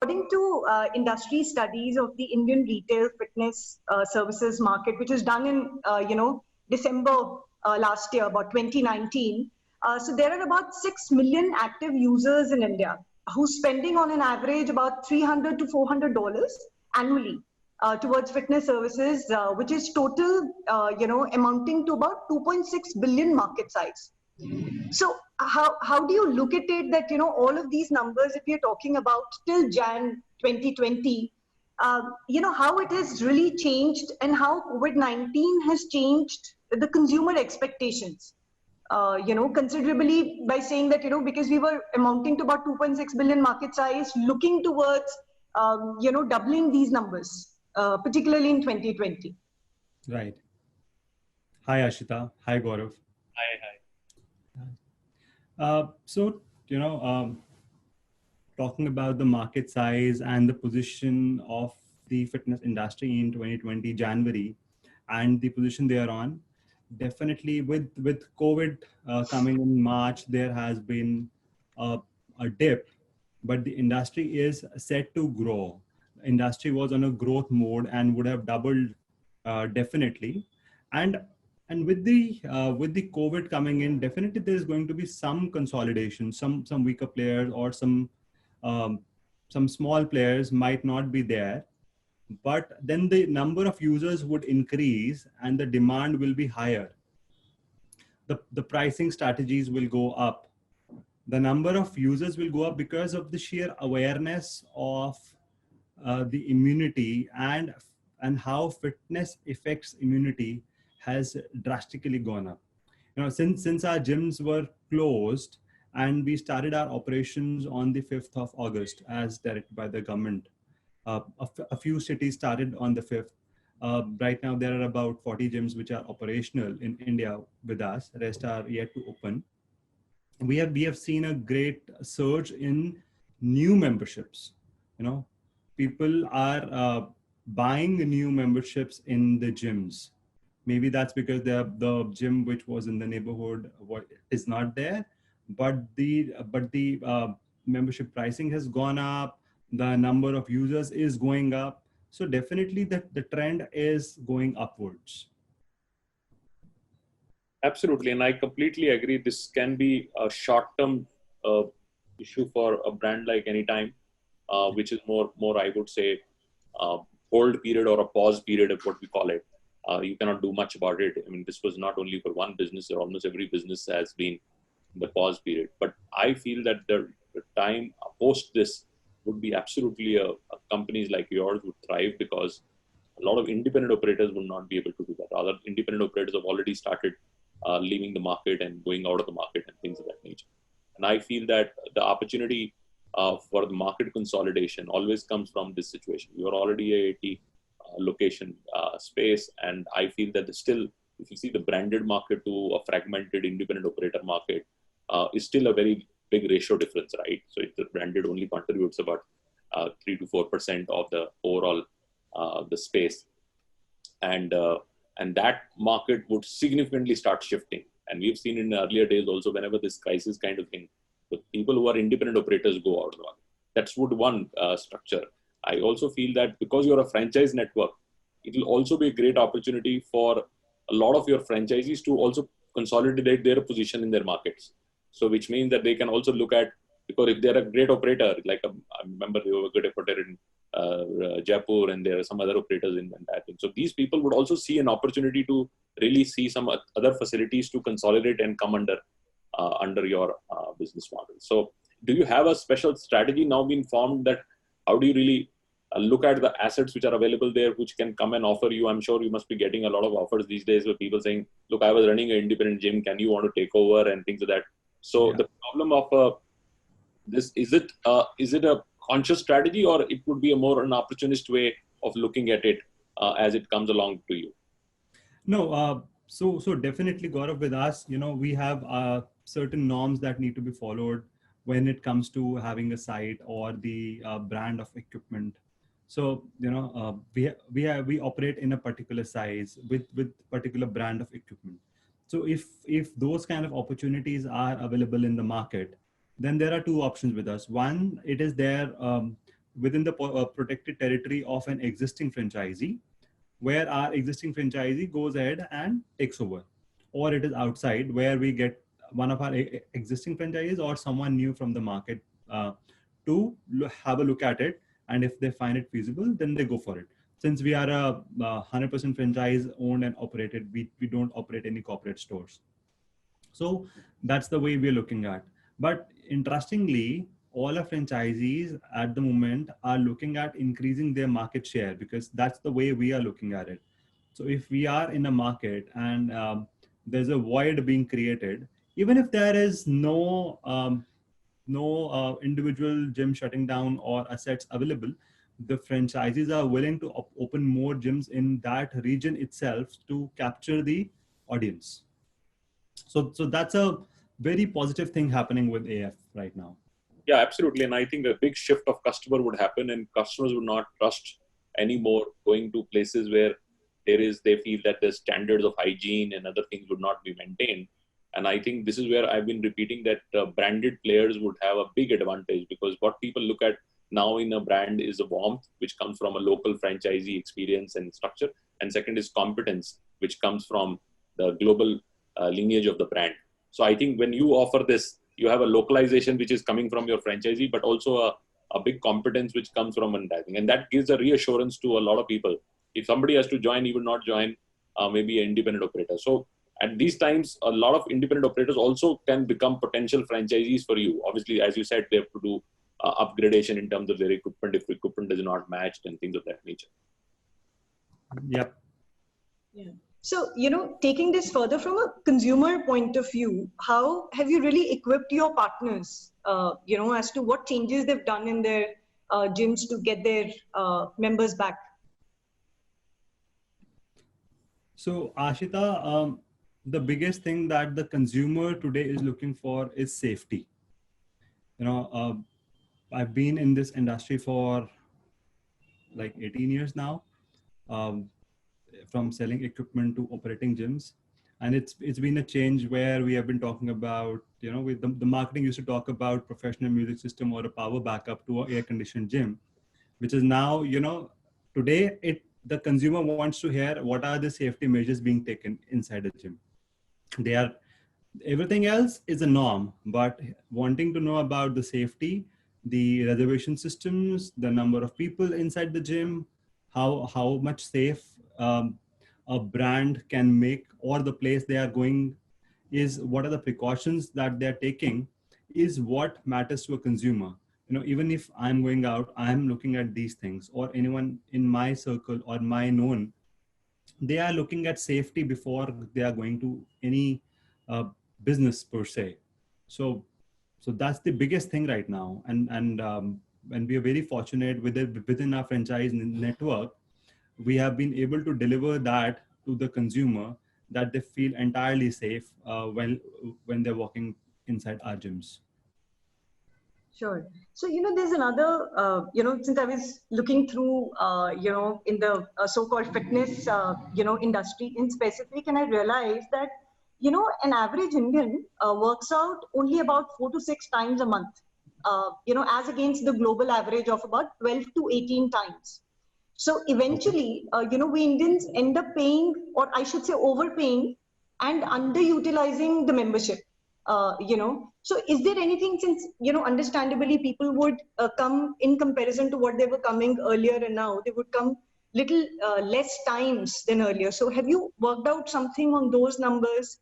according to industry studies of the Indian retail fitness services market, which was done in December last year, about 2019. So there are about 6 million active users in India who's spending on an average about $300 to $400 annually towards fitness services, which is total, amounting to about 2.6 billion market size. So how do you look at it that, all of these numbers, if you're talking about till Jan 2020, how it has really changed and how COVID-19 has changed the consumer expectations, considerably by saying that, because we were amounting to about 2.6 billion market size, looking towards, doubling these numbers, particularly in 2020. Right. Hi, Ashita. Hi, Gaurav. Hi. So, talking about the market size and the position of the fitness industry in 2020 January and the position they are on, definitely with COVID coming in March, there has been a dip, but the industry is set to grow. Industry was on a growth mode and would have doubled definitely. And with the COVID coming in, definitely there is going to be some consolidation. Some weaker players or some small players might not be there, but then the number of users would increase and the demand will be higher. The pricing strategies will go up. The number of users will go up because of the sheer awareness of the immunity and how fitness affects immunity has drastically gone up. Since our gyms were closed and we started our operations on the 5th of August as directed by the government, a few cities started on the 5th. Right now there are about 40 gyms which are operational in India with us. The rest are yet to open. We have seen a great surge in new memberships. People are buying new memberships in the gyms. Maybe that's because the gym which was in the neighborhood is not there, but the membership pricing has gone up. The number of users is going up. So definitely the trend is going upwards. Absolutely, and I completely agree. This can be a short-term issue for a brand like Anytime, which is more I would say hold period or a pause period of what we call it. You cannot do much about it. I mean, this was not only for one business, or almost every business has been in the pause period. But I feel that the time post this would be absolutely companies like yours would thrive, because a lot of independent operators would not be able to do that. Other independent operators have already started leaving the market and going out of the market and things of that nature. And I feel that the opportunity for the market consolidation always comes from this situation. You are already a 80 location space, and I feel that still, if you see the branded market to a fragmented independent operator market, is still a very big ratio difference, right? So if the branded only contributes about 3 to 4% of the overall the space, and that market would significantly start shifting. And we've seen in the earlier days also, whenever this crisis kind of thing, the people who are independent operators go out of the market. That's one structure. I also feel that because you're a franchise network, it will also be a great opportunity for a lot of your franchisees to also consolidate their position in their markets. So which means that they can also look at, because if they're a great operator, like I remember they were a good operator in Jaipur, and there are some other operators in that thing. So these people would also see an opportunity to really see some other facilities to consolidate and come under your business model. So do you have a special strategy now being formed, that how do you really look at the assets which are available there, which can come and offer you? I'm sure you must be getting a lot of offers these days with people saying, look, I was running an independent gym, can you want to take over, and things like that. So the problem of this, is it a conscious strategy, or it would be a more an opportunist way of looking at it as it comes along to you? No, so definitely, Gaurav, with us, we have certain norms that need to be followed when it comes to having a site or the brand of equipment. So we operate in a particular size with particular brand of equipment. So if those kind of opportunities are available in the market, then there are two options with us. One, it is there within the protected territory of an existing franchisee, where our existing franchisee goes ahead and takes over, or it is outside where we get one of our existing franchisees or someone new from the market to have a look at it, and if they find it feasible, then they go for it. Since we are a 100% franchise owned and operated, we don't operate any corporate stores. So that's the way we're looking at. But interestingly, all our franchisees at the moment are looking at increasing their market share, because that's the way we are looking at it. So if we are in a market and there's a void being created, even if there is no individual gym shutting down or assets available, the franchisees are willing to open more gyms in that region itself to capture the audience. So that's a very positive thing happening with AF right now. Yeah, absolutely. And I think a big shift of customer would happen, and customers would not trust anymore going to places where they feel that the standards of hygiene and other things would not be maintained. And I think this is where I've been repeating that branded players would have a big advantage, because what people look at now in a brand is the warmth, which comes from a local franchisee experience and structure. And second is competence, which comes from the global lineage of the brand. So I think when you offer this, you have a localization which is coming from your franchisee, but also a big competence which comes from advertising. And that gives a reassurance to a lot of people. If somebody has to join, he will not join maybe an independent operator. So at these times, a lot of independent operators also can become potential franchisees for you. Obviously, as you said, they have to do upgradation in terms of their equipment if equipment is not matched and things of that nature. Yep. Yeah. So, taking this further from a consumer point of view, how have you really equipped your partners, as to what changes they've done in their gyms to get their members back? So, Ashita, the biggest thing that the consumer today is looking for is safety. I've been in this industry for like 18 years now. From selling equipment to operating gyms, and it's been a change where we have been talking about, with the marketing used to talk about professional music system or a power backup to an air conditioned gym, which is now, today the consumer wants to hear what are the safety measures being taken inside a gym. Everything else is a norm, but wanting to know about the safety, the reservation systems, the number of people inside the gym, how much safe a brand can make, or the place they are going is, what are the precautions that they're taking, is what matters to a consumer. Even if I'm going out, I'm looking at these things, or anyone in my circle or my known, they are looking at safety before they are going to any business per se. So that's the biggest thing right now. And we are very fortunate within our franchise network, we have been able to deliver that to the consumer, that they feel entirely safe when they're walking inside our gyms. Sure. So, there's another, since I was looking through, in the so-called fitness, industry in specific, and I realized that, an average Indian works out only about 4 to 6 times a month, as against the global average of about 12 to 18 times. So eventually, we Indians end up paying, or I should say overpaying and underutilizing the membership, So is there anything, since, understandably people would come in comparison to what they were coming earlier, and now they would come little less times than earlier. So have you worked out something on those numbers?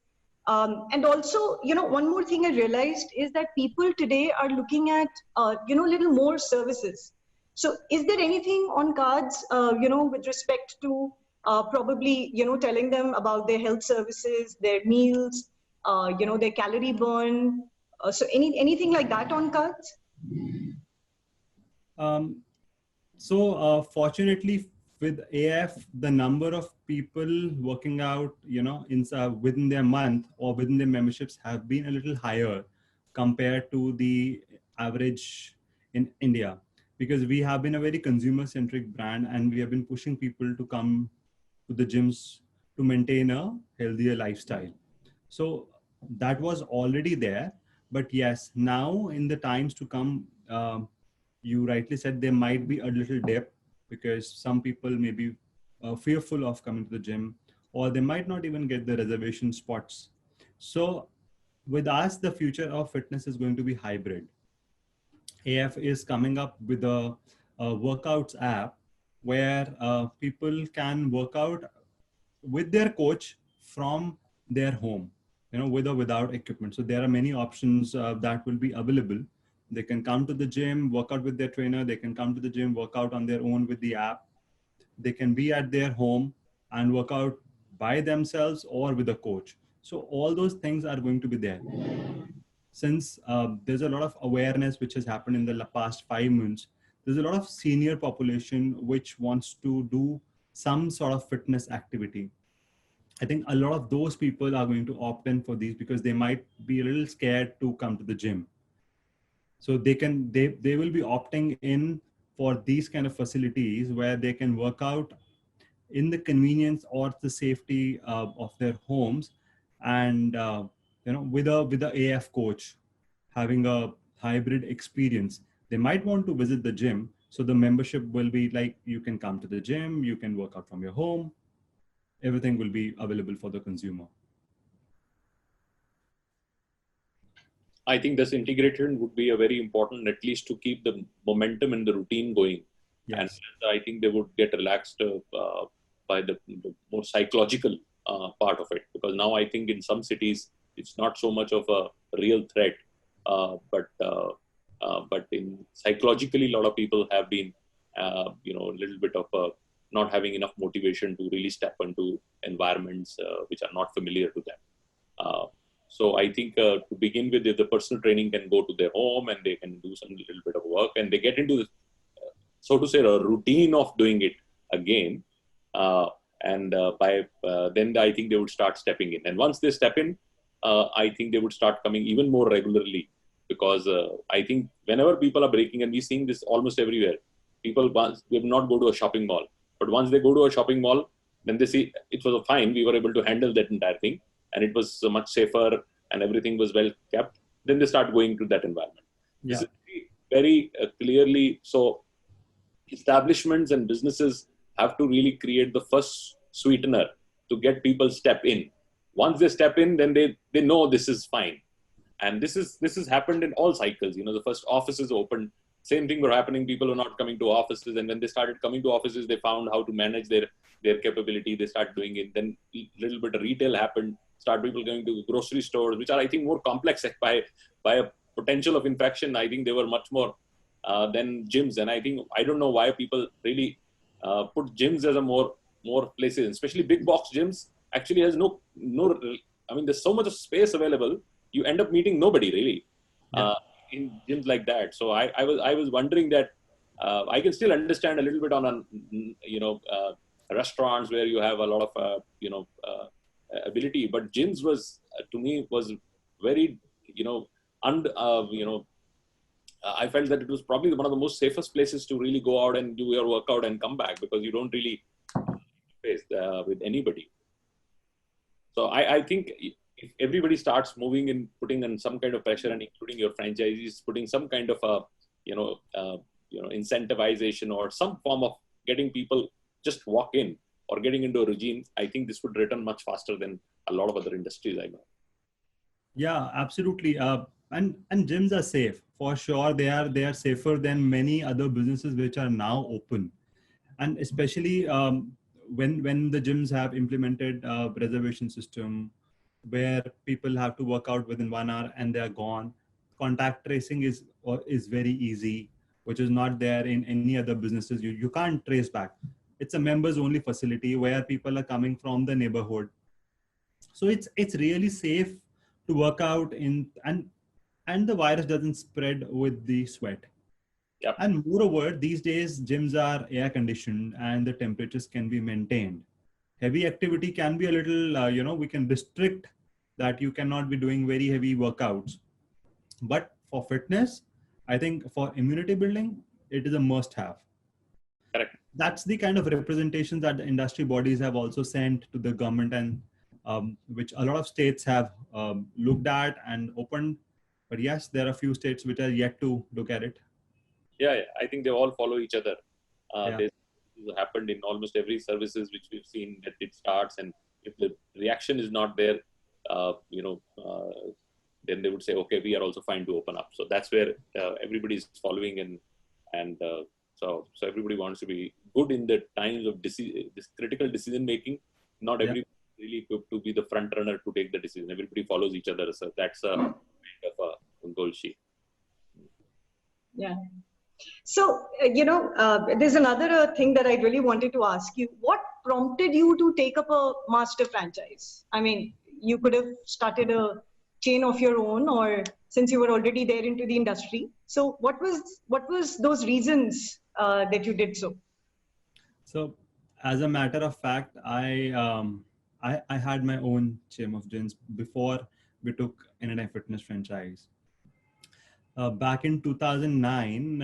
And also, one more thing I realized is that people today are looking at, little more services. So is there anything on cards, with respect to probably, telling them about their health services, their meals, their calorie burn? So anything like that on cards? Fortunately, with AF, the number of people working out, within their month or within their memberships have been a little higher compared to the average in India, because we have been a very consumer-centric brand, and we have been pushing people to come to the gyms to maintain a healthier lifestyle. So that was already there. But yes, now in the times to come, you rightly said there might be a little dip because some people may be fearful of coming to the gym, or they might not even get the reservation spots. So with us, the future of fitness is going to be hybrid. AF is coming up with a workouts app where people can work out with their coach from their home, with or without equipment. So there are many options that will be available. They can come to the gym, work out with their trainer. They can come to the gym, work out on their own with the app. They can be at their home and work out by themselves or with a coach. So all those things are going to be there. Since there's a lot of awareness which has happened in the past 5 months, there's a lot of senior population which wants to do some sort of fitness activity. I think a lot of those people are going to opt in for these because they might be a little scared to come to the gym. So they will be opting in for these kind of facilities where they can work out in the convenience or the safety of their homes, and with a AF coach, having a hybrid experience. They might want to visit the gym, so the membership will be like, you can come to the gym, you can work out from your home. Everything will be available for the consumer. I think this integration would be a very important, at least to keep the momentum and the routine going. Yes. And I think they would get relaxed by the more psychological part of it, because now I think in some cities it's not so much of a real threat, but in psychologically a lot of people have been a little bit of not having enough motivation to really step into environments which are not familiar to them. So I think to begin with, if the personal training can go to their home and they can do some little bit of work and they get into, so to say, a routine of doing it again, then I think they would start stepping in. And once they step in, I think they would start coming even more regularly, because I think whenever people are breaking, and we're seeing this almost everywhere, people will not go to a shopping mall. But once they go to a shopping mall, then they see it was fine. We were able to handle that entire thing, and it was much safer, and everything was well kept. Then they start going to that environment. Yeah. This is very clearly so. Establishments and businesses have to really create the first sweetener to get people step in. Once they step in, then they know this is fine. And this has happened in all cycles. The first offices opened, same thing were happening. People were not coming to offices, and when they started coming to offices, they found how to manage their capability. They started doing it. Then a little bit of retail happened. Start people going to grocery stores, which are, I think, more complex by a potential of infection. I think they were much more than gyms. And I don't know why people really put gyms as a more places, especially big box gyms. Actually has no. I mean, there's so much of space available. You end up meeting nobody really in gyms like that. So I was wondering that I can still understand a little bit on restaurants where you have a lot of ability, but gyms was to me was very I felt that it was probably one of the most safest places to really go out and do your workout and come back, because you don't really face with anybody. So I think if everybody starts moving and putting in some kind of pressure, and including your franchisees, putting some kind of incentivization or some form of getting people just walk in or getting into a regime, I think this would return much faster than a lot of other industries I know. Yeah, absolutely. And gyms are safe for sure. They are safer than many other businesses which are now open, and especially when the gyms have implemented a reservation system where people have to work out within 1 hour and they are gone. Contact tracing is very easy, which is not there in any other businesses. You can't trace back. It's a members only facility where people are coming from the neighborhood. So it's really safe to work out in, and the virus doesn't spread with the sweat. Yep. And moreover, these days gyms are air conditioned and the temperatures can be maintained. Heavy activity can be a little, we can restrict that. You cannot be doing very heavy workouts. But for fitness, I think for immunity building, it is a must have. Correct. That's the kind of representation that the industry bodies have also sent to the government, and which a lot of states have looked at and opened. But yes, there are a few states which are yet to look at it. Yeah, I think they all follow each other. Yeah. This happened in almost every services which we've seen, that it starts, and if the reaction is not there, then they would say, okay, we are also fine to open up. So that's where everybody is following, and so everybody wants to be good in the times of this critical decision making. Not Yeah. everybody really equipped to be the front runner to take the decision. Everybody follows each other. So that's a kind of a goal sheet. Yeah. So, there's another thing that I really wanted to ask you. What prompted you to take up a master franchise? I mean, you could have started a chain of your own, or since you were already there into the industry. So what was those reasons that you did so? So, as a matter of fact, I had my own chain of gyms before we took Anytime Fitness franchise. Back in 2009,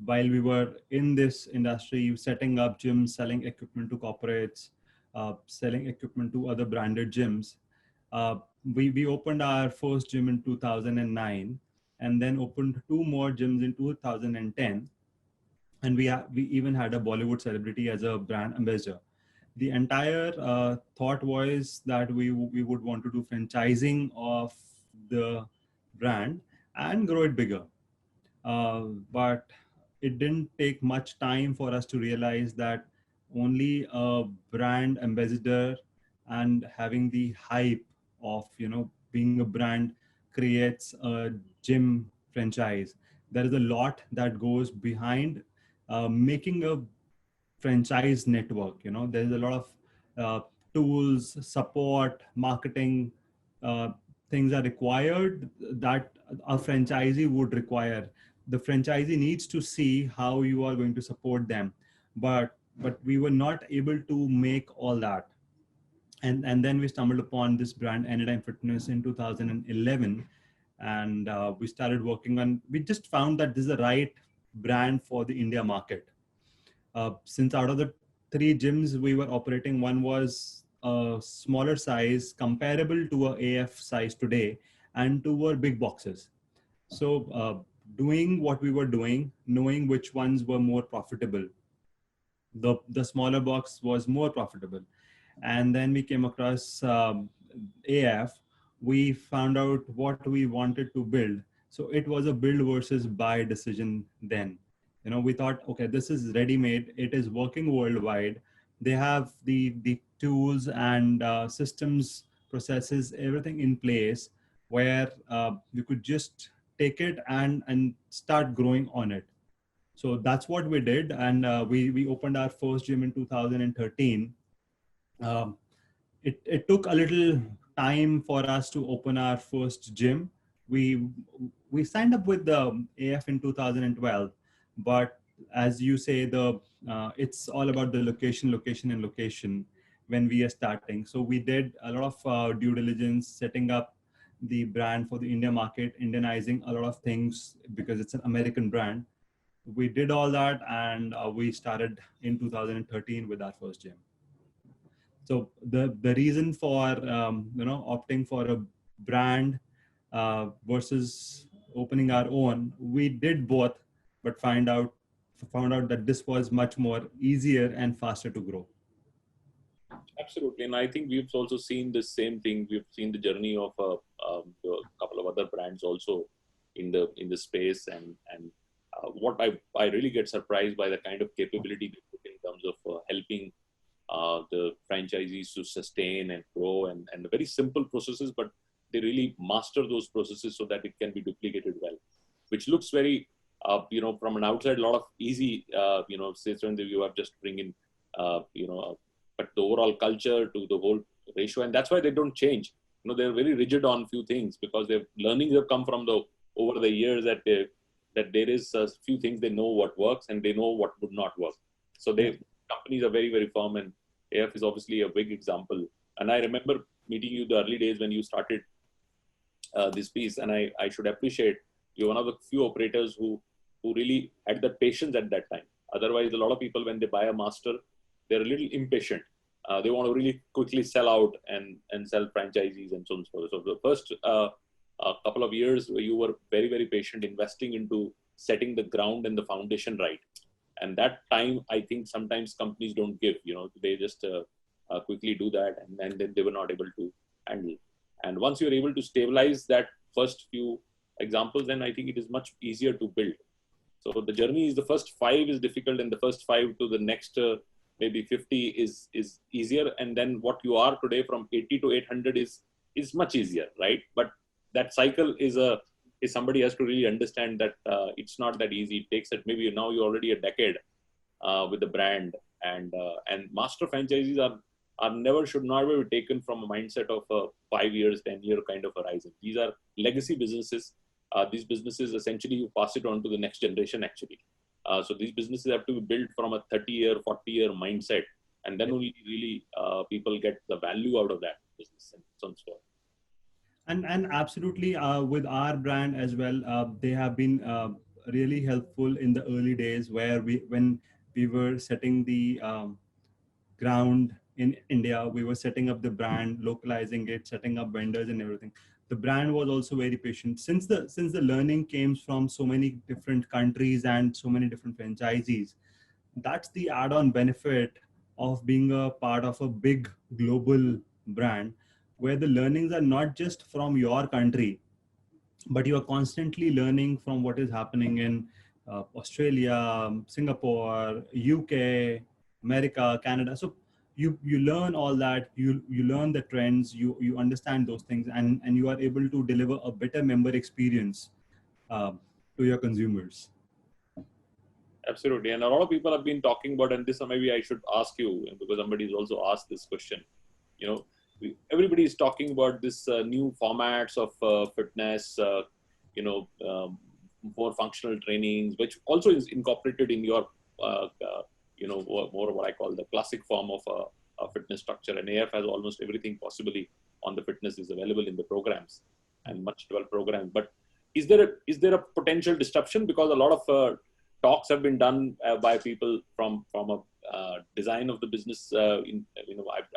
while we were in this industry, setting up gyms, selling equipment to corporates, selling equipment to other branded gyms, we opened our first gym in 2009, and then opened two more gyms in 2010. And we even had a Bollywood celebrity as a brand ambassador. The entire thought was that we would want to do franchising of the brand and grow it bigger. But it didn't take much time for us to realize that only a brand ambassador and having the hype of being a brand creates a gym franchise. There is a lot that goes behind making a franchise network. There's a lot of tools, support, marketing, uh, things are required that a franchisee would require. The franchisee needs to see how you are going to support them, but we were not able to make all that. And then we stumbled upon this brand Anytime Fitness in 2011, and we started working on. We just found that this is the right brand for the India market. Since out of the three gyms we were operating, one was a smaller size, comparable to a AF size today, and two were big boxes. So doing what we were doing, knowing which ones were more profitable, the smaller box was more profitable. And then we came across AF. We found out what we wanted to build. So it was a build versus buy decision then. We thought, okay, this is ready-made. It is working worldwide. They have the tools and systems, processes, everything in place where you could just take it and start growing on it. So that's what we did. And we opened our first gym in 2013. Um, it took a little time for us to open our first gym. We signed up with the AF in 2012, but as you say, it's all about the location when we are starting. So we did a lot of due diligence, setting up the brand for the India market, Indianizing a lot of things because it's an American brand. We did all that, and we started in 2013 with our first gym. So the reason for opting for a brand versus opening our own, we did both, but found out that this was much more easier and faster to grow. Absolutely, and I think we've also seen the same thing. We've seen the journey of a couple of other brands also in the space, and what I really get surprised by the kind of capability they put in terms of helping the franchisees to sustain and grow, and very simple processes, but they really master those processes so that it can be duplicated well, which looks very, from an outside, a lot of easy, say you have just bring in, but the overall culture to the whole ratio, and that's why they don't change. They're very rigid on few things because their learnings have come from over the years that there is a few things they know what works and they know what would not work. So companies are very, very firm, and AF is obviously a big example. And I remember meeting you the early days when you started this piece, and I should appreciate you're one of the few operators who really had that patience at that time. Otherwise, a lot of people, when they buy a master, they're a little impatient. They want to really quickly sell out and sell franchisees and so on. So the first couple of years, you were very, very patient, investing into setting the ground and the foundation right. And that time, I think sometimes companies don't give, they just quickly do that, and then they were not able to handle. And once you're able to stabilize that first few examples, then I think it is much easier to build. So the journey is, the first 5 is difficult, and the first 5 to the next maybe 50 is easier. And then what you are today from 80 to 800 is much easier, right? But that cycle is somebody has to really understand that it's not that easy. It takes it, maybe now you're already a decade with the brand, and master franchisees should not be taken from a mindset of a 5 years, 10-year kind of horizon. These are legacy businesses. These businesses, essentially, you pass it on to the next generation, actually. So these businesses have to be built from a 30-year, 40-year mindset, and then only really people get the value out of that business and so on. And absolutely, with our brand as well, they have been really helpful in the early days, where when we were setting the ground in India, we were setting up the brand, localizing it, setting up vendors and everything. The brand was also very patient. Since the learning came from so many different countries and so many different franchisees, that's the add-on benefit of being a part of a big global brand, where the learnings are not just from your country, but you are constantly learning from what is happening in Australia, Singapore, UK, America, Canada. So you learn all that, you learn the trends, you understand those things, and you are able to deliver a better member experience to your consumers. Absolutely. And a lot of people have been talking about, and this maybe I should ask you, because somebody's also asked this question. Everybody is talking about this new formats of fitness, more functional trainings, which also is incorporated in your, more what I call the classic form of a fitness structure. And AF has almost everything possibly on the fitness is available in the programs, and much developed programs. But is there a potential disruption? Because a lot of talks have been done by people from a design of the business. I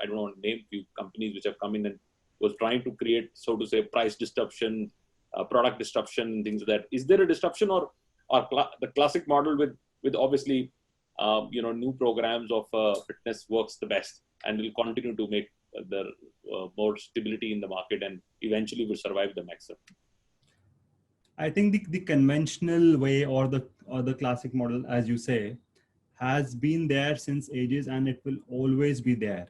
don't want to name a few companies which have come in and was trying to create, so to say, price disruption, product disruption, things like that. Is there a disruption, or the classic model with obviously new programs of fitness works the best and will continue to make the more stability in the market and eventually will survive the maximum? I think the conventional way, or the classic model, as you say, has been there since ages, and it will always be there.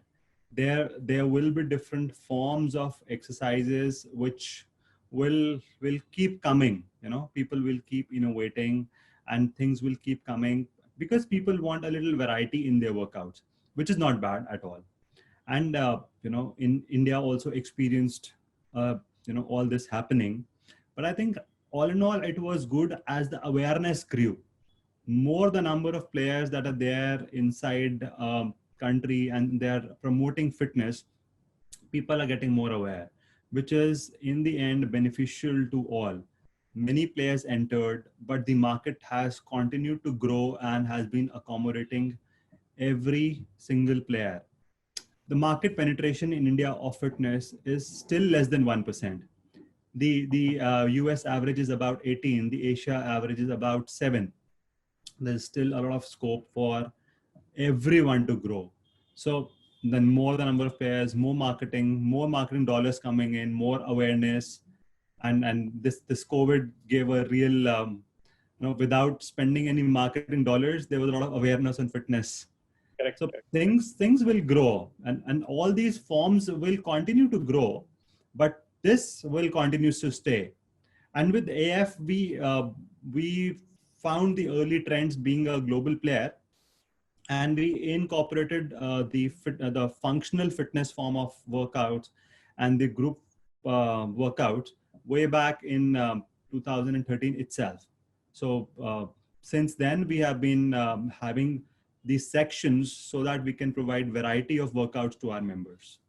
There will be different forms of exercises which will keep coming. People will keep innovating, and things will keep coming, because people want a little variety in their workouts, which is not bad at all. And in India also experienced all this happening. But I think all in all, it was good as the awareness grew. More the number of players that are there inside country and they're promoting fitness, people are getting more aware, which is in the end beneficial to all. Many players entered, but the market has continued to grow and has been accommodating every single player. The market penetration in India of fitness is still less than 1%. The US average is about 18. The Asia average is about 7. There's still a lot of scope for everyone to grow. So then more the number of players, more marketing dollars coming in, more awareness. And this COVID gave a real, without spending any marketing dollars, there was a lot of awareness on fitness. Correct. So things will grow, and all these forms will continue to grow, but this will continue to stay. And with AF, we found the early trends being a global player, and we incorporated the functional fitness form of workouts and the group workouts way back in 2013 itself. So since then, we have been having these sections so that we can provide variety of workouts to our members.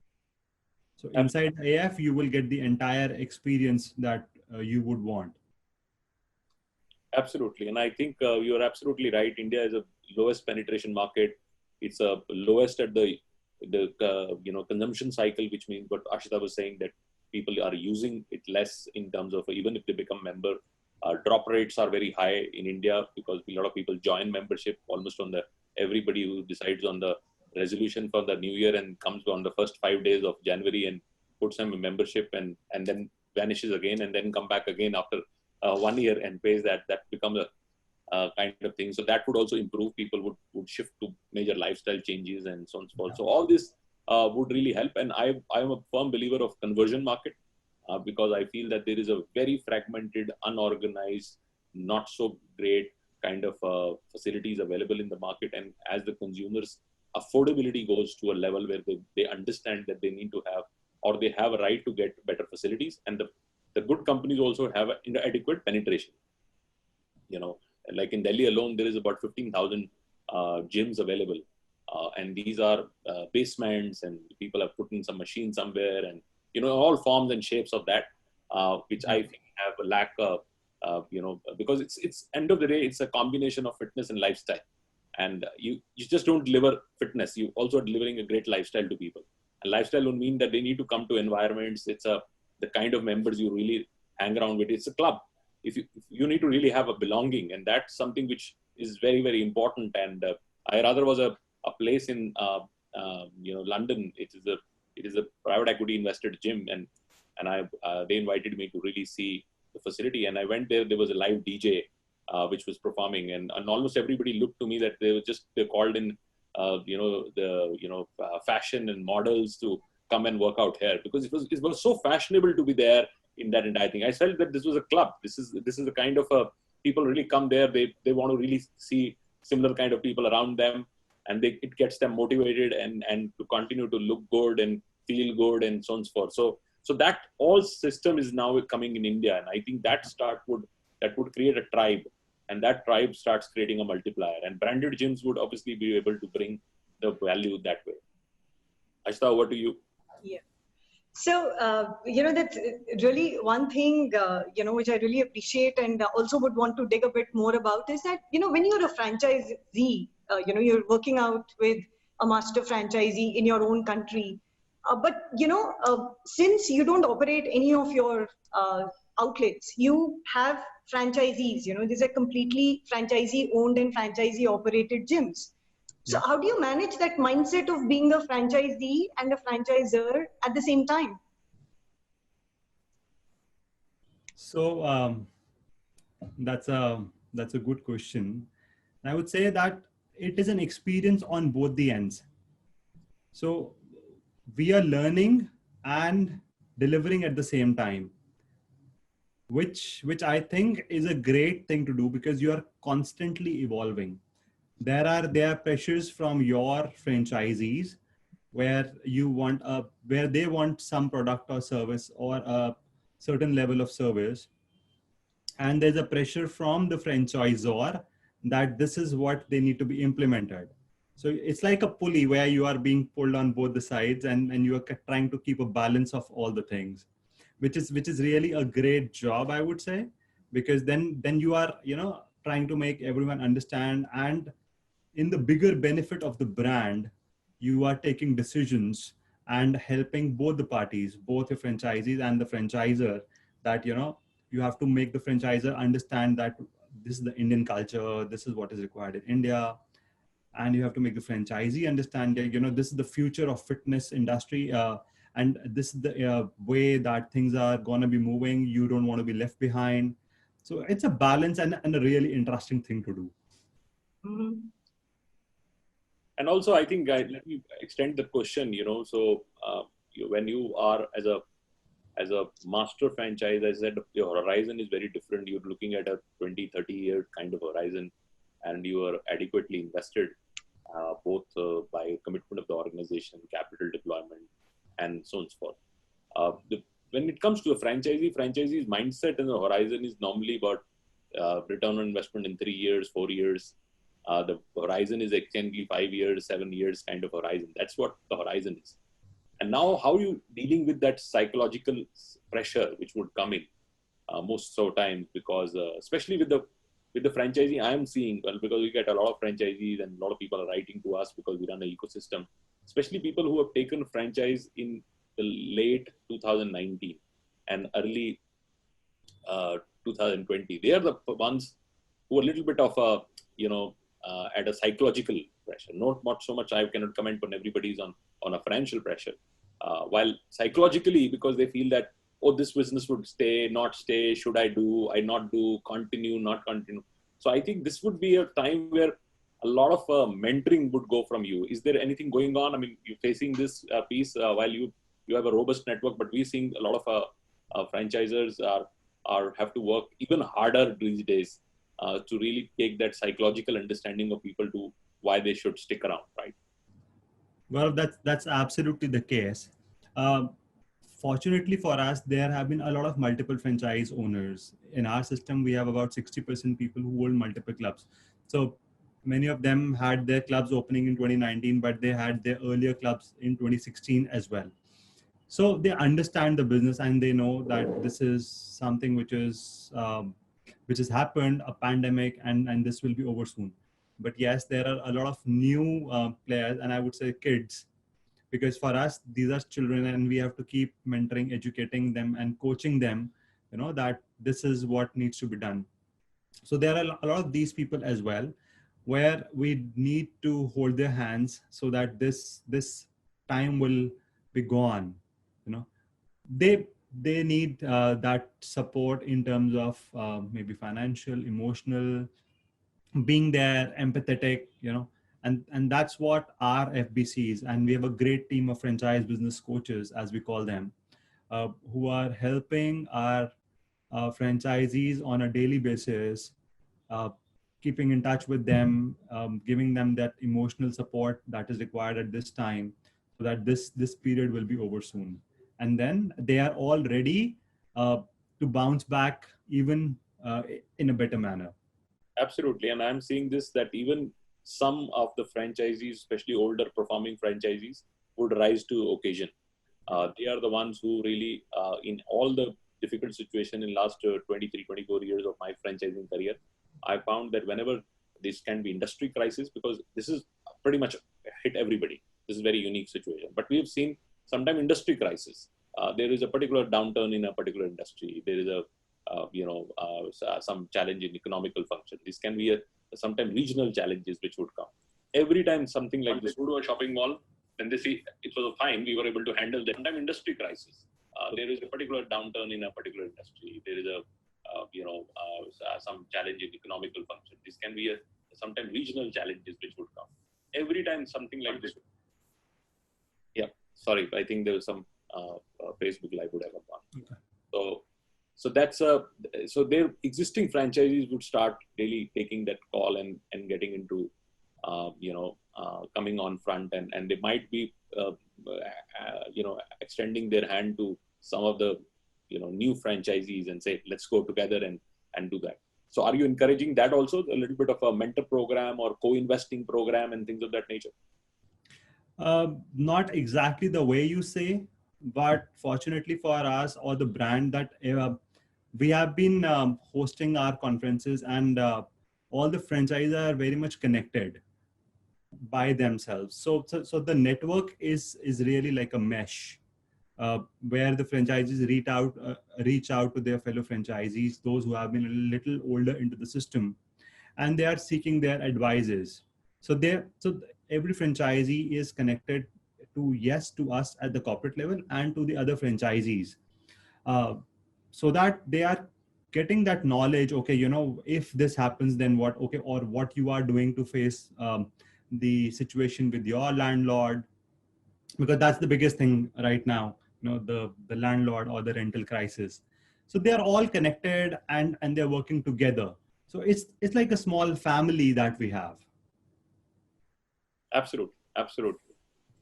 So inside AF, you will get the entire experience that you would want. Absolutely. And I think you're absolutely right. India is a lowest penetration market. It's a lowest at the consumption cycle, which means what Ashita was saying, that people are using it less in terms of, even if they become member, Drop rates are very high in India because a lot of people join membership almost on everybody who decides on the resolution for the new year and comes on the first 5 days of January and puts them in membership and then vanishes again and then come back again after 1 year and pays that becomes a kind of thing. So that would also improve. People would shift to major lifestyle changes and so on and so forth. So all this would really help. And I'm a firm believer of conversion market because I feel that there is a very fragmented, unorganized, not so great kind of facilities available in the market. And as the consumers' affordability goes to a level where they understand that they need to have or they have a right to get better facilities, and the good companies also have adequate penetration. Like in Delhi alone, there is about 15,000 gyms available. And these are basements, and people have put in some machine somewhere, and all forms and shapes of that, which I think have a lack of, because it's end of the day, it's a combination of fitness and lifestyle. And you just don't deliver fitness, you also are delivering a great lifestyle to people. And lifestyle would mean that they need to come to environments. It's the kind of members you really hang around with. It's a club. If you need to really have a belonging, and that's something which is very, very important. And I rather was a place in London. It is a private equity invested gym, and they invited me to really see the facility. And I went there. There was a live DJ which was performing, and almost everybody looked to me that they called in fashion and models to come and work out here, because it was so fashionable to be there in that entire thing. I felt that this was a club. This is the kind of people really come there. They want to really see similar kind of people around them, and it gets them motivated and to continue to look good and feel good and so on and so forth. So that all system is now coming in India, and I think that would create a tribe, and that tribe starts creating a multiplier, and branded gyms would obviously be able to bring the value that way. Ashita, over to you. Yeah. So, that's really one thing, which I really appreciate and also would want to dig a bit more about is that, when you're a franchisee, you're working out with a master franchisee in your own country. But, since you don't operate any of your outlets, you have franchisees, these are completely franchisee owned and franchisee operated gyms. So how do you manage that mindset of being a franchisee and a franchisor at the same time? So that's a good question. I would say that it is an experience on both the ends. So we are learning and delivering at the same time, which I think is a great thing to do, because you are constantly evolving. There are pressures from your franchisees where they want some product or service or a certain level of service, and there's a pressure from the franchisor that this is what they need to be implemented. So it's like a pulley where you are being pulled on both the sides, and you are trying to keep a balance of all the things, which is really a great job, I would say, because then you are trying to make everyone understand, and in the bigger benefit of the brand, you are taking decisions and helping both the parties, both the franchisees and the franchisor, that you have to make the franchisor understand that this is the Indian culture, this is what is required in India, and you have to make the franchisee understand that this is the future of fitness industry, and this is the way that things are going to be moving. You don't want to be left behind. So it's a balance and a really interesting thing to do. Mm-hmm. And also, I think let me extend the question. So when you are as a master franchise, as I said, your horizon is very different. You're looking at a 20, 30-year kind of horizon, and you are adequately invested, both by commitment of the organization, capital deployment, and so on and so forth. When it comes to a franchisee's mindset and the horizon is normally about return on investment in 3 years, 4 years. The horizon is extendedly 5 years, 7 years kind of horizon. That's what the horizon is. And now how are you dealing with that psychological pressure which would come in most so times, because especially with the franchisee I am seeing, well, because we get a lot of franchisees and a lot of people are writing to us because we run an ecosystem, especially people who have taken franchise in the late 2019 and early 2020. They are the ones who are a little bit of a, at a psychological pressure. Not so much, I cannot comment on everybody's on a financial pressure. While psychologically, because they feel that, oh, this business would stay, not stay, should I do, I not do, continue, not continue. So I think this would be a time where a lot of mentoring would go from you. Is there anything going on? I mean, you're facing this piece while you have a robust network, but we're seeing a lot of franchisors have to work even harder these days to really take that psychological understanding of people to why they should stick around, right? Well, that's absolutely the case. Fortunately for us, there have been a lot of multiple franchise owners. In our system, we have about 60% people who own multiple clubs. So many of them had their clubs opening in 2019, but they had their earlier clubs in 2016 as well. So they understand the business and they know that this is something which has happened, a pandemic, and this will be over soon. But yes, there are a lot of new players, and I would say kids, because for us, these are children and we have to keep mentoring, educating them and coaching them, that this is what needs to be done. So there are a lot of these people as well, where we need to hold their hands so that this time will be gone. They need that support in terms of maybe financial, emotional, being there, empathetic, and that's what our FBC is. And we have a great team of franchise business coaches, as we call them, who are helping our franchisees on a daily basis, keeping in touch with them, giving them that emotional support that is required at this time, so that this period will be over soon. And then they are all ready to bounce back even in a better manner. Absolutely. And I'm seeing this, that even some of the franchisees, especially older performing franchisees, would rise to occasion. They are the ones who really, in all the difficult situation in last 23, 24 years of my franchising career, I found that whenever this can be industry crisis, because this is pretty much hit everybody. This is a very unique situation. But we have seen sometimes industry crisis. There is a particular downturn in a particular industry. There is some challenge in economical function. This can be sometimes regional challenges which would come. Every time something like this, go to a shopping mall, then they see it was fine, we were able to handle that. Sometimes industry crisis. There is a particular downturn in a particular industry. There is some challenge in economical function. This can be sometimes regional challenges which would come. Every time something like this. Yeah, sorry, I think there was some Facebook Live would have come on. Okay. So that's so their existing franchisees would start really taking that call and getting into, coming on front, and they might be, extending their hand to some of the, new franchisees and say, let's go together and do that. So are you encouraging that also, a little bit of a mentor program or co-investing program and things of that nature? Not exactly the way you say, but fortunately for us, or the brand, that we have been hosting our conferences, and all the franchises are very much connected by themselves. So the network is really like a mesh, where the franchises reach out to their fellow franchisees, those who have been a little older into the system, and they are seeking their advices. So every franchisee is connected to us at the corporate level and to the other franchisees, so that they are getting that knowledge. Okay, if this happens, then what? Okay, or what you are doing to face the situation with your landlord, because that's the biggest thing right now. The landlord or the rental crisis. So they are all connected and they're working together. So it's like a small family that we have. Absolutely.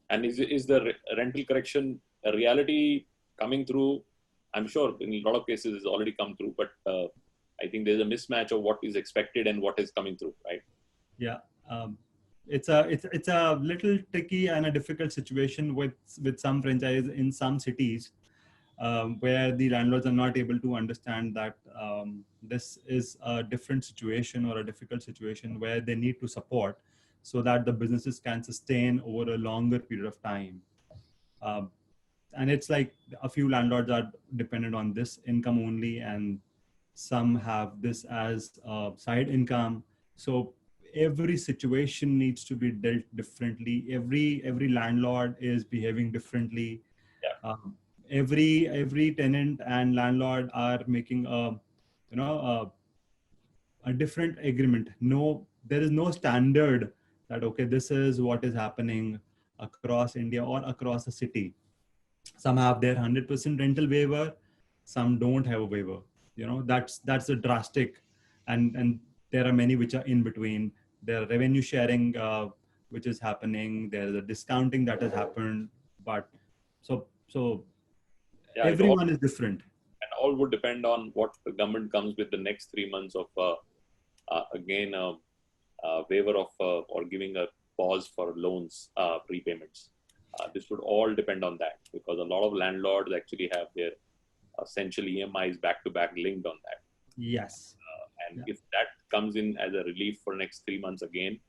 And is the rental correction a reality coming through? I'm sure in a lot of cases it's already come through, but I think there's a mismatch of what is expected and what is coming through, right? Yeah. It's a little tricky and a difficult situation with some franchises in some cities, where the landlords are not able to understand that this is a different situation or a difficult situation where they need to support so that the businesses can sustain over a longer period of time. And it's like a few landlords are dependent on this income only, and some have this as a side income. So every situation needs to be dealt differently. Every landlord is behaving differently. Yeah. Every tenant and landlord are making a different agreement. No, there is no standard that okay, this is what is happening across India or across the city. Some have their 100% rental waiver, some don't have a waiver. That's a drastic, and there are many which are in between. There are revenue sharing which is happening. There is a discounting that has happened, but so Yeah, everyone is different. and all would depend on what the government comes with the next 3 months of again waiver of or giving a pause for loans repayments. This would all depend on that, because a lot of landlords actually have their essential EMIs back to back linked on that. Yes. And if that comes in as a relief for next 3 months again,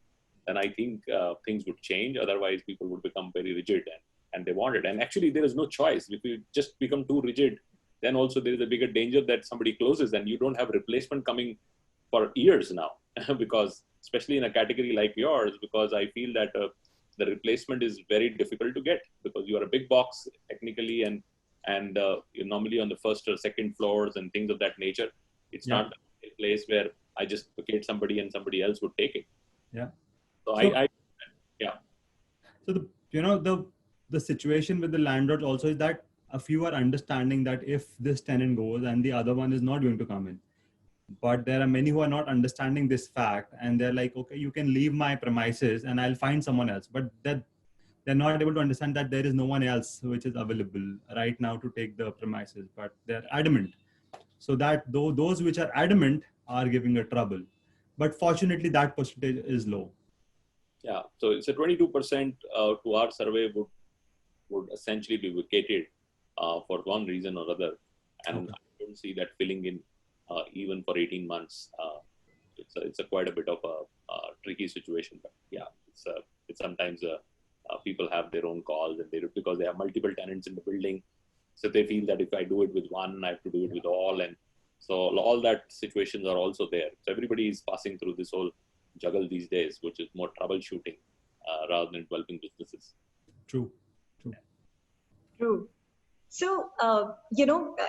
then I think things would change. Otherwise, people would become very rigid, and they want it. And actually, there is no choice. If you just become too rigid, then also there is a bigger danger that somebody closes and you don't have replacement coming for years now. Because especially in a category like yours, because I feel that the replacement is very difficult to get, because you are a big box technically, and you're normally on the first or second floors and things of that nature. It's not a place where I just vacate somebody and somebody else would take it. Yeah. So, yeah. So the situation with the landlords also is that a few are understanding that if this tenant goes and the other one is not going to come in, but there are many who are not understanding this fact, and they're like, okay, you can leave my premises and I'll find someone else. But that they're not able to understand that there is no one else which is available right now to take the premises, but they're adamant. So that those which are adamant are giving a trouble, but fortunately that percentage is low. Yeah, so it's a 22% to our survey would essentially be vacated for one reason or other, and I don't see that filling in even for 18 months. It's a quite a bit of a tricky situation, but yeah, it's sometimes people have their own calls, and because they have multiple tenants in the building, so they feel that if I do it with one, I have to do it with all, and so all that situations are also there. So everybody is passing through this whole juggle these days, which is more troubleshooting rather than developing businesses. True. So,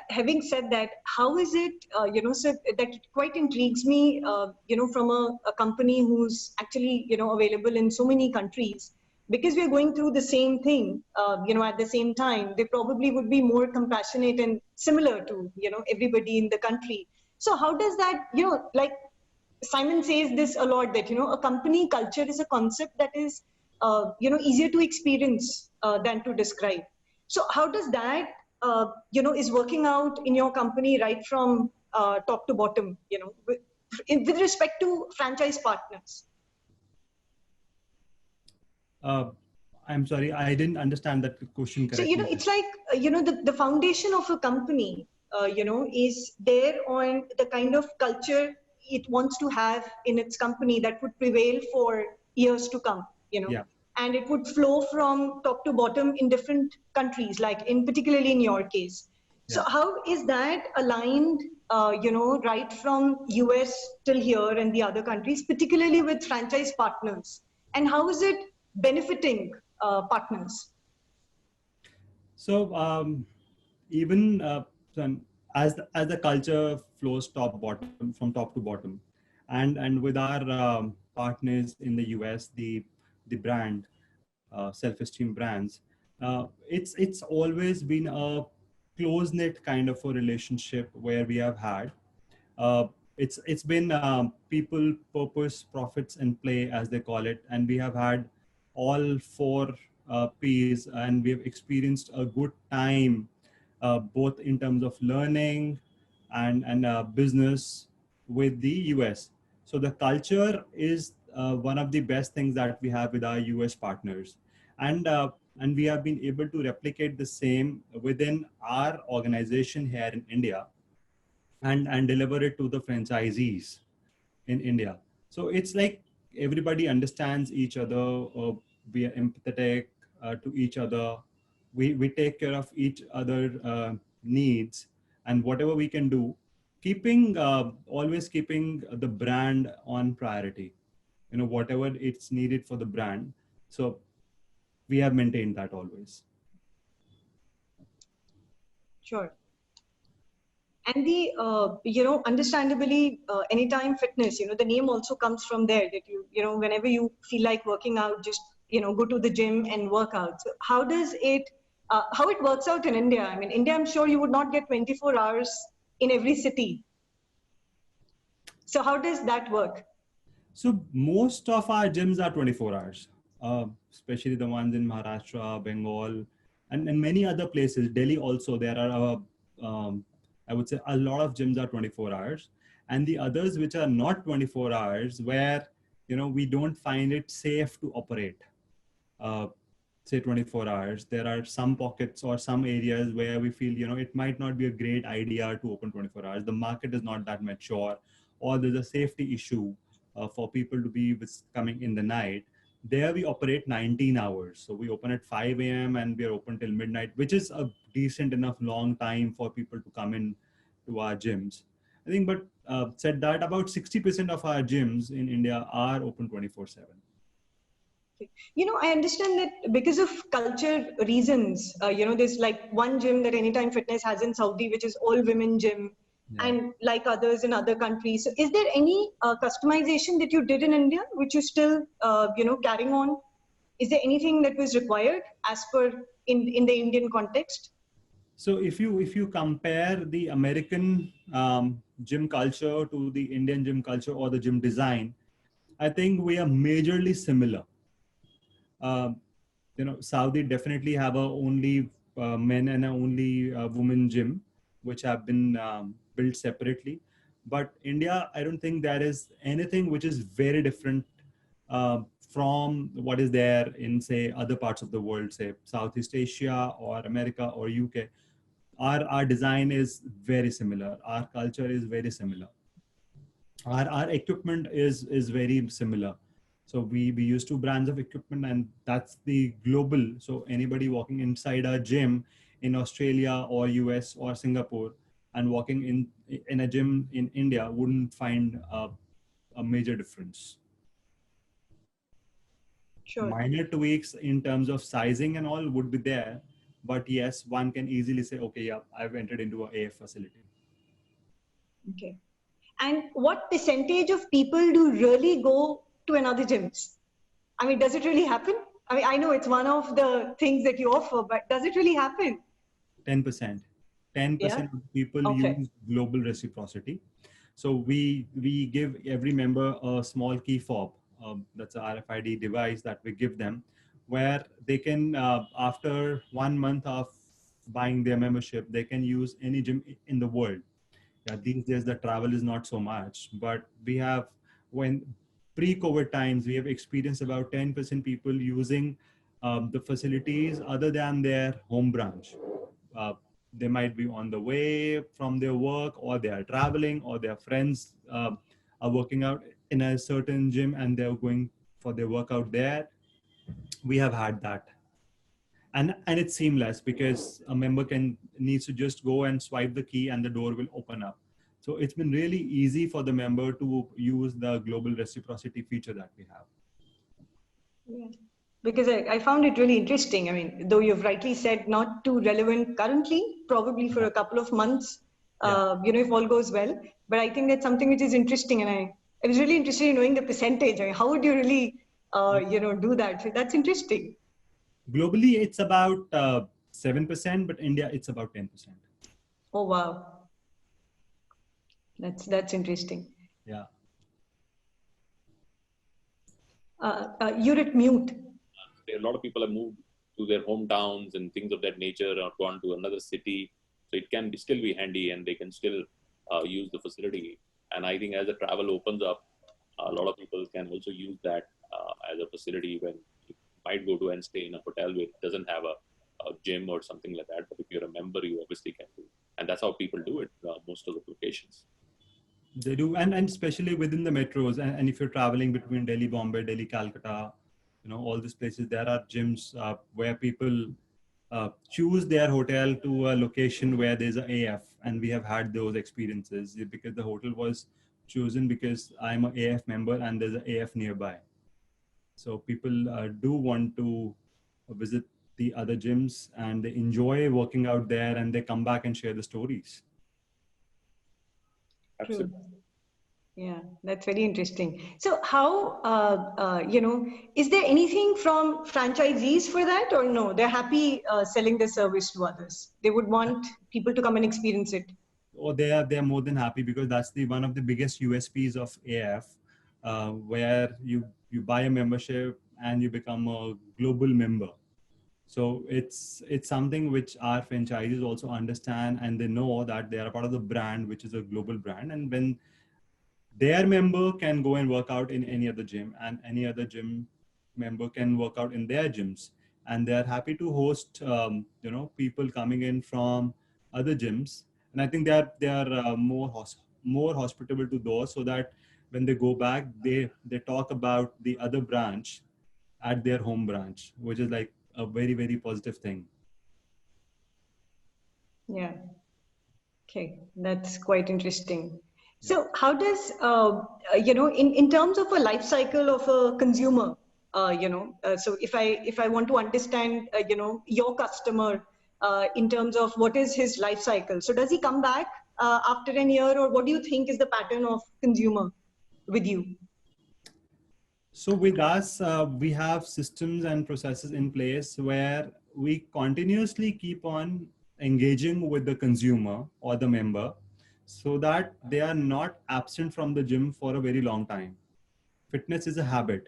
having said that, how is it, so that quite intrigues me, from a company who's actually, available in so many countries, because we're going through the same thing, at the same time. They probably would be more compassionate and similar to, everybody in the country. So how does that, like Simon says this a lot, that, a company culture is a concept that is, easier to experience than to describe. So how does that, is working out in your company right from top to bottom, with respect to franchise partners? I'm sorry, I didn't understand that question correctly. So, it's like, the foundation of a company, is there on the kind of culture it wants to have in its company that would prevail for years to come, and it would flow from top to bottom in different countries, like particularly in your case. So how is that aligned, right from US till here and the other countries, particularly with franchise partners? And how is it benefiting partners? So even as the culture flows from top to bottom, and with our partners in the US, the brand self-esteem brands, it's always been a close-knit kind of a relationship where we have had. It's been people, purpose, profits, and play, as they call it, and we have had all four P's, and we have experienced a good time, both in terms of learning and business with the US. So the culture is one of the best things that we have with our US partners, and we have been able to replicate the same within our organization here in India, and deliver it to the franchisees in India. So it's like everybody understands each other. We are empathetic to each other. We take care of each other needs, and whatever we can do, always keeping the brand on priority, whatever it's needed for the brand. So we have maintained that always. Sure. And the, understandably, Anytime Fitness, the name also comes from there, that whenever you feel like working out, just, go to the gym and work out. So how it works out in India? I mean, India, I'm sure you would not get 24 hours in every city. So how does that work? So most of our gyms are 24 hours, especially the ones in Maharashtra, Bengal, and many other places. Delhi also, there are, I would say, a lot of gyms are 24 hours. And the others which are not 24 hours, where, we don't find it safe to operate, say 24 hours. There are some pockets or some areas where we feel, it might not be a great idea to open 24 hours. The market is not that mature, or there's a safety issue for people to be coming in the night. There we operate 19 hours. So we open at 5 a.m. and we are open till midnight, which is a decent enough long time for people to come in to our gyms. I think, but said that, about 60% of our gyms in India are open 24/7. I understand that because of culture reasons, there's like one gym that Anytime Fitness has in Saudi, which is all women gym. Yeah. And like others in other countries. So is there any customization that you did in India, which you still, carrying on? Is there anything that was required as per in the Indian context? So if you compare the American gym culture to the Indian gym culture or the gym design, I think we are majorly similar. Saudi definitely have a only men and a only women gym, which have been built separately. But India, I don't think there is anything which is very different from what is there in, say, other parts of the world, say Southeast Asia or America or UK. Our design is very similar. Our culture is very similar. Our equipment is very similar. So we use 2 brands of equipment, and that's the global. So anybody walking inside a gym in Australia or US or Singapore and walking in a gym in India wouldn't find a major difference. Sure. Minor tweaks in terms of sizing and all would be there. But yes, one can easily say, okay, yeah, I've entered into an AF facility. Okay. And what percentage of people do really go to another gyms? I mean, does it really happen? I mean, I know it's one of the things that you offer, but does it really happen? 10%. 10% of people use global reciprocity. So we give every member a small key fob. That's a RFID device that we give them, where they can, after 1 month of buying their membership, they can use any gym in the world. Yeah, these days the travel is not so much, but we have, when pre-COVID times, we have experienced about 10% people using the facilities other than their home branch. They might be on the way from their work, or they are traveling, or their friends are working out in a certain gym and they're going for their workout there. We have had that. And it's seamless, because a member needs to just go and swipe the key and the door will open up. So it's been really easy for the member to use the global reciprocity feature that we have. Yeah. Because I found it really interesting. I mean, though you've rightly said not too relevant currently, probably for a couple of months, if all goes well. But I think that's something which is interesting. And I was really interested in knowing the percentage. I mean, how would you really, do that? So that's interesting. Globally, it's about 7%, but India, it's about 10%. Oh, wow. That's interesting. Yeah. You're at mute. A lot of people have moved to their hometowns and things of that nature, or gone to another city. So it can still be handy, and they can still use the facility. And I think as the travel opens up, a lot of people can also use that as a facility when you might go to and stay in a hotel which doesn't have a gym or something like that. But if you're a member, you obviously can do. And that's how people do it, most of the locations. They do, and especially within the metros. And if you're traveling between Delhi, Bombay, Delhi, Calcutta, all these places, there are gyms where people choose their hotel to a location where there's an AF, and we have had those experiences because the hotel was chosen because I'm an AF member and there's an AF nearby. So people do want to visit the other gyms and they enjoy working out there and they come back and share the stories. True. Yeah, that's very interesting. So how, is there anything from franchisees for that or no? They're happy selling their service to others. They would want people to come and experience it. Or they are more than happy because that's one of the biggest USPs of AF, where you buy a membership and you become a global member. So it's something which our franchisees also understand, and they know that they are a part of the brand, which is a global brand. And when their member can go and work out in any other gym, and any other gym member can work out in their gyms, and they are happy to host people coming in from other gyms. And I think they are more hospitable to those, so that when they go back, they talk about the other branch at their home branch, which is like a very, very positive thing. Yeah. Okay, that's quite interesting. So how does, in terms of a life cycle of a consumer, so if I want to understand, your customer in terms of what is his life cycle, so does he come back after a year, or what do you think is the pattern of consumer with you? So with us, we have systems and processes in place where we continuously keep on engaging with the consumer or the member so that they are not absent from the gym for a very long time. Fitness is a habit.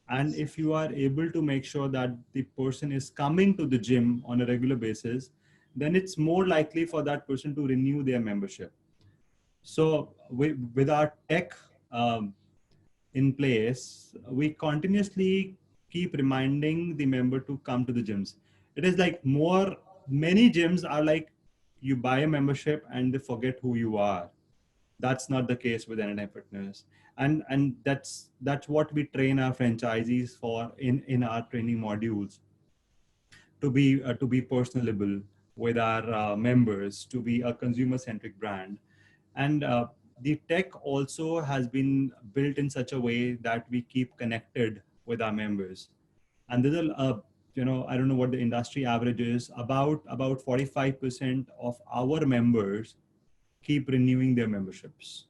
And if you are able to make sure that the person is coming to the gym on a regular basis, then it's more likely for that person to renew their membership. So with our tech, in place, we continuously keep reminding the member to come to the gyms. It is like many gyms are like you buy a membership and they forget who you are. That's not the case with Anytime Fitness. And that's what we train our franchisees for in our training modules, to be personable with our members, to be a consumer centric brand. And the tech also has been built in such a way that we keep connected with our members. And there's I don't know what the industry average is, about 45% of our members keep renewing their memberships.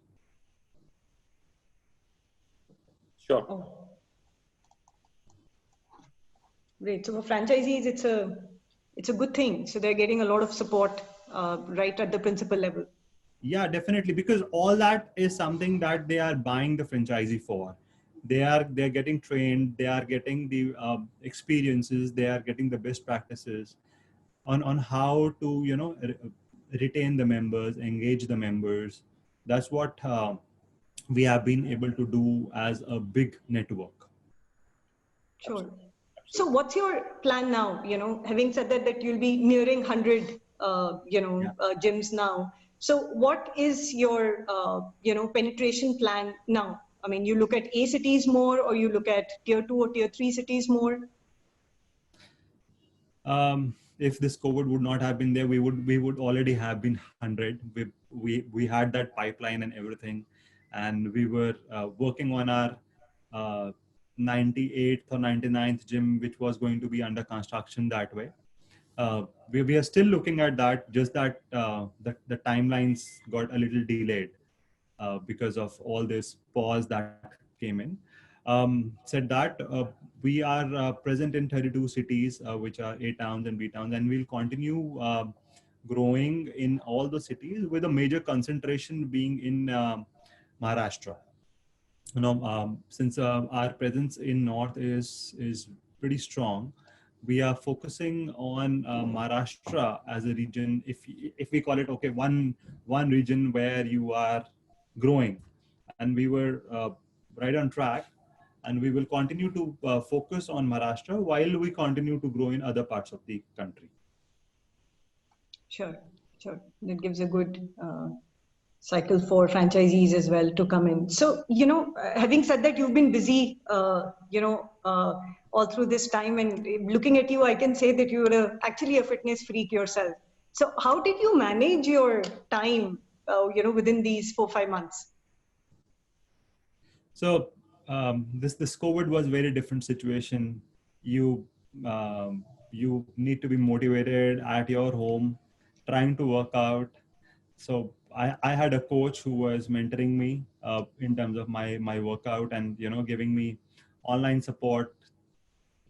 Sure. Oh. Great. So for franchisees, it's a good thing. So they're getting a lot of support right at the principal level. Yeah, definitely, because all that is something that they are buying the franchisee for. They're getting trained, they are getting the experiences, they are getting the best practices on how to retain the members, engage the members. That's what we have been able to do as a big network. Sure. So what's your plan now? Having said that you'll be nearing 100 gyms now. So what is your, penetration plan now? I mean, you look at A cities more, or you look at tier 2 or tier 3 cities more? If this COVID would not have been there, we would already have been 100. We had that pipeline and everything, and we were working on our 98th or 99th gym, which was going to be under construction that way. We are still looking at that, just that the timelines got a little delayed because of all this pause that came in. Said that, we are present in 32 cities, which are A towns and B towns, and we'll continue growing in all the cities, with a major concentration being in Maharashtra. Since our presence in North is pretty strong, we are focusing on Maharashtra as a region. If we call it, okay, one region where you are growing, and we were right on track, and we will continue to focus on Maharashtra while we continue to grow in other parts of the country. Sure. That gives a good cycle for franchisees as well to come in. So, having said that, you've been busy, all through this time, and looking at you, I can say that you're actually a fitness freak yourself. So how did you manage your time, within these 4-5 months? So this COVID was very different situation. You you need to be motivated at your home, trying to work out. So I had a coach who was mentoring me in terms of my workout, and giving me online support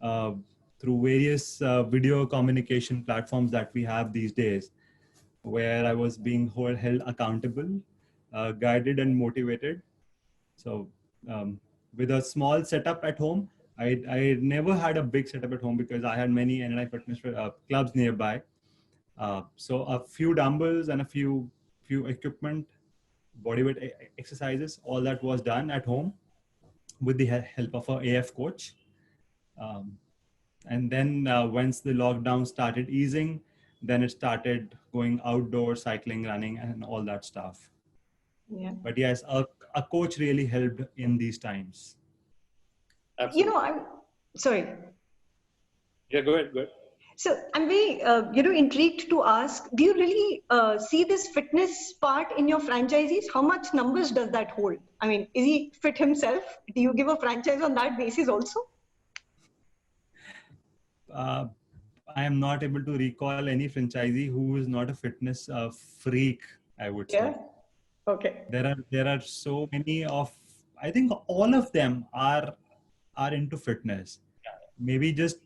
uh, through various video communication platforms that we have these days, where I was being held accountable, guided and motivated. So with a small setup at home, I never had a big setup at home because I had many NLI fitness clubs nearby. So a few dumbbells and a few equipment, bodyweight exercises, all that was done at home with the help of a AF coach. Um, and then once the lockdown started easing, then it started going outdoor, cycling, running, and all that stuff. Yeah. But yes, a coach really helped in these times. Absolutely. I'm sorry. Yeah, go ahead. So I'm very, intrigued to ask, do you really see this fitness part in your franchisees? How much numbers does that hold? I mean, is he fit himself? Do you give a franchise on that basis also? I am not able to recall any franchisee who is not a fitness freak, I would say. Yeah. Okay. There are so many of, I think all of them are into fitness. Maybe just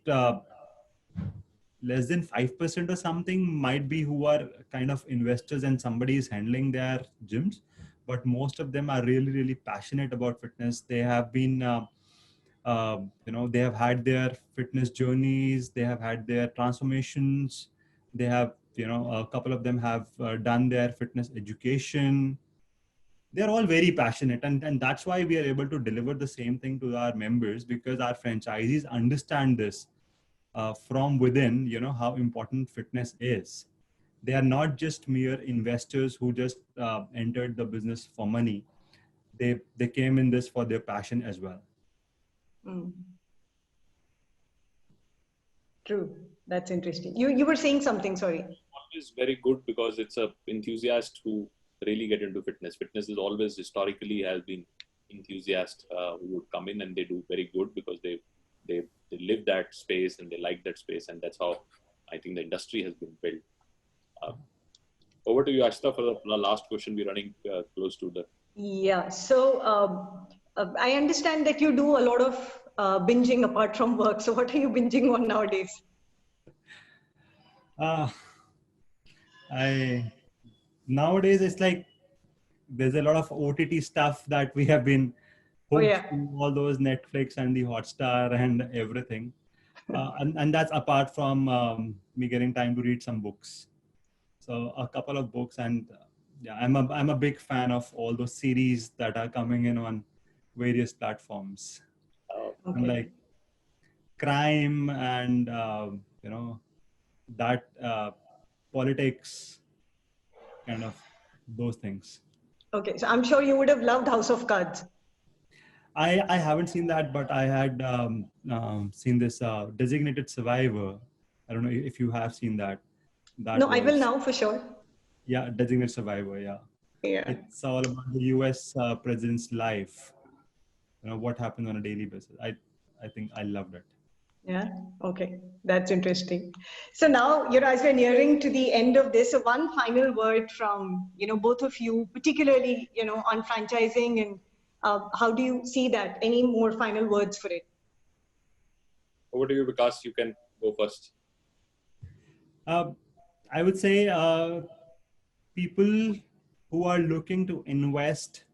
less than 5% or something might be who are kind of investors and somebody is handling their gyms, but most of them are really, really passionate about fitness. They have been they have had their fitness journeys, they have had their transformations, they have, a couple of them have done their fitness education. They're all very passionate, and that's why we are able to deliver the same thing to our members, because our franchisees understand this from within, how important fitness is. They are not just mere investors who just entered the business for money. They came in this for their passion as well. Mm. True. That's interesting. You were saying something, sorry. Always very good because it's a enthusiast who really get into fitness. Fitness is always historically has been enthusiasts who would come in and they do very good because they live that space and they like that space, and that's how I think the industry has been built. Over to you, Ashita, for the last question. We're running close to the. Yeah. So I understand that you do a lot of binging apart from work. So what are you binging on nowadays? Nowadays it's like there's a lot of OTT stuff that we have been hooked to, all those Netflix and the Hotstar and everything. And that's apart from me getting time to read some books. So a couple of books, and yeah, I'm a big fan of all those series that are coming in on various platforms. Okay. Like crime and that politics, kind of those things. Okay, so I'm sure you would have loved House of Cards. I haven't seen that, but I had seen this Designated Survivor. I don't know if you have seen that. No, I will now for sure. Yeah, Designated Survivor. Yeah. Yeah. It's all about the U.S. President's life. What happened on a daily basis. I think I loved it. Yeah. Okay. That's interesting. So now, as we're nearing to the end of this, so one final word from, both of you, particularly, on franchising, and how do you see that? Any more final words for it? Over to you, Vikas. You can go first. I would say people who are looking to invest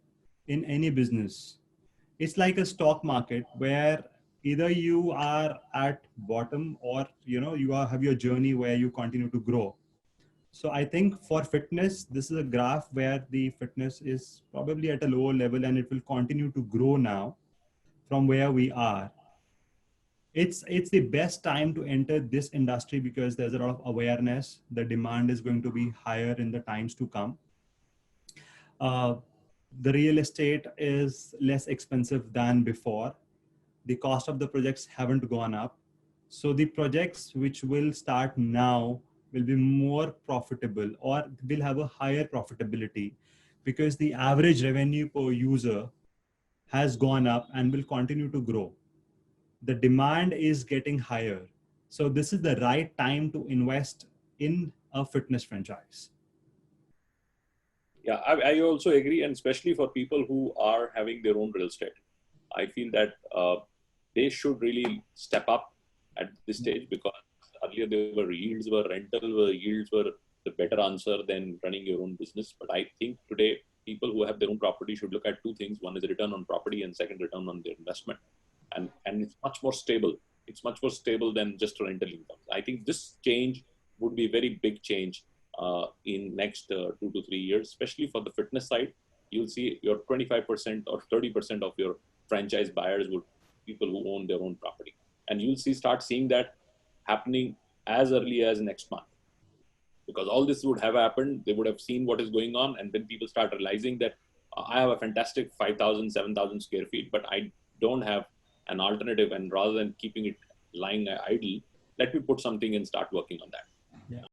in any business, it's like a stock market where either you are at bottom or you have your journey where you continue to grow. So I think for fitness, this is a graph where the fitness is probably at a lower level and it will continue to grow now from where we are. It's the best time to enter this industry because there's a lot of awareness. The demand is going to be higher in the times to come. The real estate is less expensive than before. The cost of the projects haven't gone up. So the projects which will start now will be more profitable or will have a higher profitability because the average revenue per user has gone up and will continue to grow. The demand is getting higher. So this is the right time to invest in a fitness franchise. Yeah, I also agree, and especially for people who are having their own real estate, I feel that they should really step up at this stage, because earlier yields were the better answer than running your own business. But I think today people who have their own property should look at two things. One is return on property, and second, return on their investment. And it's much more stable. It's much more stable than just rental income. I think this change would be a very big change in next 2 to 3 years, especially for the fitness side. You'll see your 25% or 30% of your franchise buyers would people who own their own property, and you'll start seeing that happening as early as next month, because all this would have happened. They would have seen what is going on, and then people start realizing that I have a fantastic 5,000, 7,000 square feet, but I don't have an alternative, and rather than keeping it lying idle, let me put something and start working on that. Yeah.